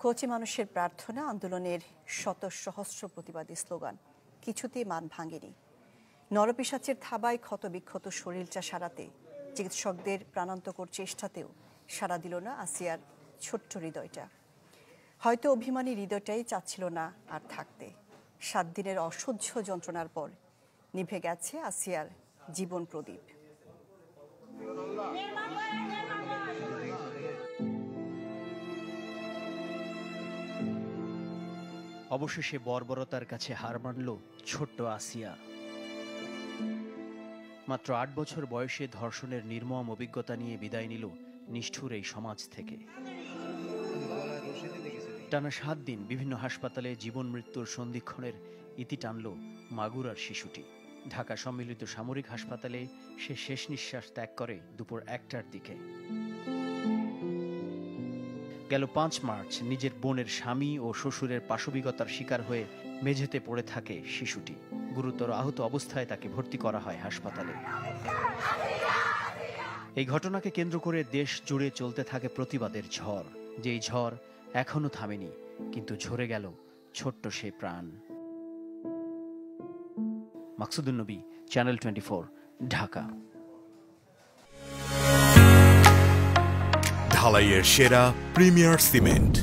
কোচি মানুষের প্রার্থনা আন্দোলনের শত সহস্র প্রতিবাদী স্লোগান কিছুতেই মান ভাঙেনি। নরপিশাচের থাবায় ক্ষতবিক্ষত শরীরটা সারাতে চিকিৎসকদের প্রাণান্তকর চেষ্টাতেও সাড়া দিল না আসিয়ার ছোট্ট হৃদয়টা। হয়তো অভিমানী হৃদয়টাই চাচ্ছিল না আর থাকতে। 7 দিনের অসহ্য যন্ত্রণার পর নিভে গেছে আসিয়ার জীবন প্রদীপ। অবশেষে বর্বরতার কাছে হার মানল ছোট্ট আসিয়া। মাত্র 8 বছর বয়সে ধর্ষণের নির্মম অভিজ্ঞতা নিয়ে বিদায় নিল নিষ্ঠুর এই সমাজ থেকে। টানা 7 দিন বিভিন্ন হাসপাতালে জীবন মৃত্যুর সন্ধিক্ষণের ইতি টানল মাগুরার শিশুটি। ঢাকা সম্মিলিত সামরিক হাসপাতালে সে শেষ নিঃশ্বাস ত্যাগ করে দুপুর 1টার দিকে। গেল 5 মার্চ নিজের বোনের স্বামী ও শ্বশুরের পাশবিকতার শিকার হয়ে মেঝেতে পড়ে থাকে শিশুটি। গুরুতর আহত অবস্থায় তাকে ভর্তি করা হয় হাসপাতালে। এই ঘটনাকে কেন্দ্র করে দেশ জুড়ে চলতে থাকে প্রতিবাদের ঝড়। যেই ঝড় এখনো থামেনি, কিন্তু ঝরে গেল ছোট্ট সে প্রাণ। মাকসুদুন নবী, চ্যানেল 24, ঢাকা। ঢালাইয়ের সেরা প্রিমিয়ার সিমেন্ট।